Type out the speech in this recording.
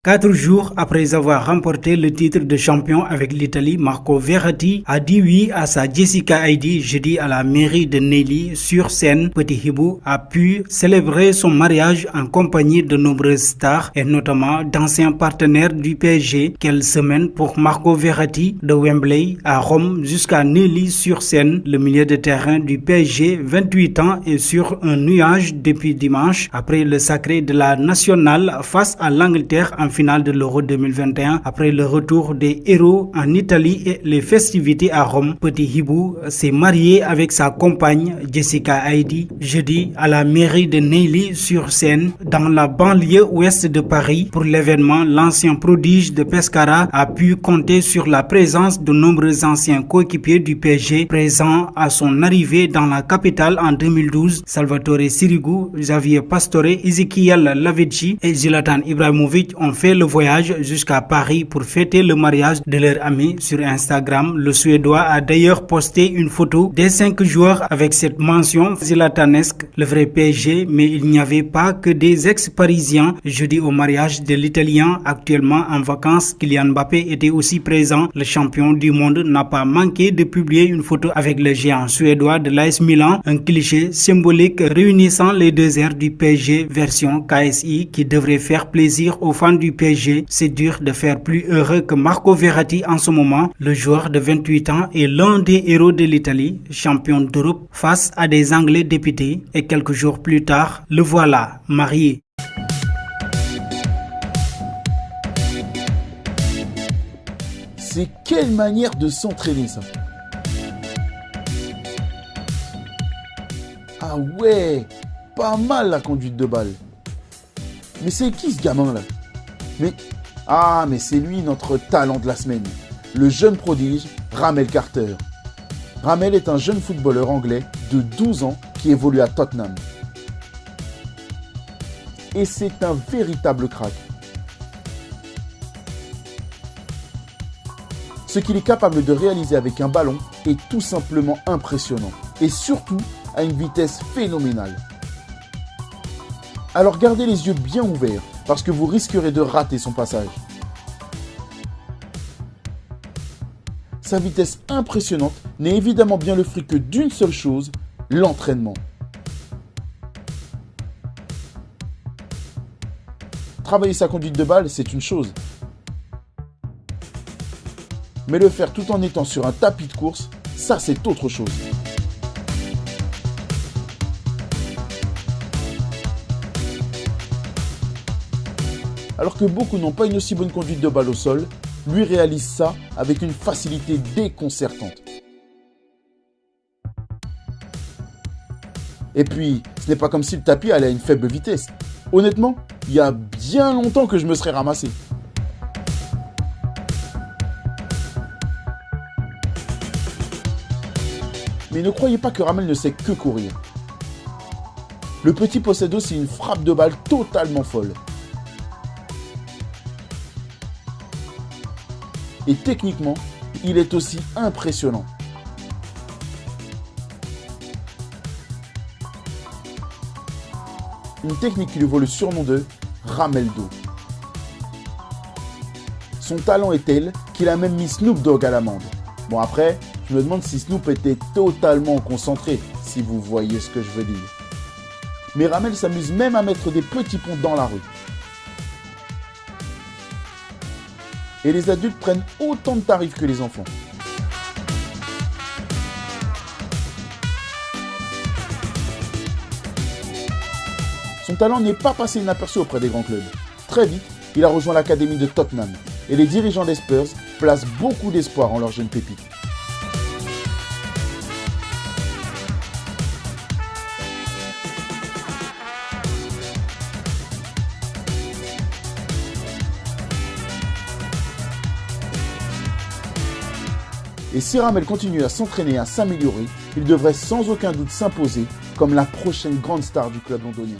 4 jours après avoir remporté le titre de champion avec l'Italie, Marco Verratti a dit oui à sa Jessica Heidi jeudi à la mairie de Neuilly. Sur scène, Petit Hibou a pu célébrer son mariage en compagnie de nombreuses stars et notamment d'anciens partenaires du PSG. Quelle semaine pour Marco Verratti de Wembley à Rome jusqu'à Neuilly sur scène. Le milieu de terrain du PSG, 28 ans, est sur un nuage depuis dimanche après le sacré de la nationale face à l'Angleterre en finale de l'Euro 2021. Après le retour des héros en Italie et les festivités à Rome, Petit Hibou s'est marié avec sa compagne Jessica Heidi jeudi à la mairie de Neuilly sur Seine dans la banlieue ouest de Paris. Pour l'événement, l'ancien prodige de Pescara a pu compter sur la présence de nombreux anciens coéquipiers du PSG présents à son arrivée dans la capitale en 2012. Salvatore Sirigu, Javier Pastore, Ezequiel Lavezzi et Zlatan Ibrahimovic ont fait le voyage jusqu'à Paris pour fêter le mariage de leur ami. Sur Instagram, le Suédois a d'ailleurs posté une photo des 5 joueurs avec cette mention zlatanesque, le vrai PSG, mais il n'y avait pas que des ex-parisiens. Jeudi au mariage de l'Italien actuellement en vacances, Kylian Mbappé était aussi présent. Le champion du monde n'a pas manqué de publier une photo avec le géant suédois de l'AS Milan, un cliché symbolique réunissant les deux airs du PSG version KSI qui devrait faire plaisir aux fans du PSG. C'est dur de faire plus heureux que Marco Verratti en ce moment. Le joueur de 28 ans est l'un des héros de l'Italie, champion d'Europe face à des Anglais dépités, et quelques jours plus tard, le voilà marié. C'est quelle manière de s'entraîner ça? Ah ouais, pas mal la conduite de balle. Mais c'est qui ce gamin là? Mais c'est lui notre talent de la semaine, le jeune prodige Ramel Carter. Ramel est un jeune footballeur anglais de 12 ans qui évolue à Tottenham. Et c'est un véritable crack. Ce qu'il est capable de réaliser avec un ballon est tout simplement impressionnant. Et surtout à une vitesse phénoménale. Alors gardez les yeux bien ouverts parce que vous risquerez de rater son passage. Sa vitesse impressionnante n'est évidemment bien le fruit que d'une seule chose, l'entraînement. Travailler sa conduite de balle, c'est une chose. Mais le faire tout en étant sur un tapis de course, ça c'est autre chose. Alors que beaucoup n'ont pas une aussi bonne conduite de balle au sol, lui réalise ça avec une facilité déconcertante. Et puis, ce n'est pas comme si le tapis allait à une faible vitesse. Honnêtement, il y a bien longtemps que je me serais ramassé. Mais ne croyez pas que Ramel ne sait que courir. Le petit possède aussi une frappe de balle totalement folle. Et techniquement, il est aussi impressionnant. Une technique qui lui vaut le surnom de Rameldo. Son talent est tel qu'il a même mis Snoop Dogg à l'amende. Bon après, je me demande si Snoop était totalement concentré, si vous voyez ce que je veux dire. Mais Ramel s'amuse même à mettre des petits ponts dans la rue. Et les adultes prennent autant de tarifs que les enfants. Son talent n'est pas passé inaperçu auprès des grands clubs. Très vite, il a rejoint l'académie de Tottenham et les dirigeants des Spurs placent beaucoup d'espoir en leur jeune pépite. Et si Ramel continue à s'entraîner et à s'améliorer, il devrait sans aucun doute s'imposer comme la prochaine grande star du club londonien.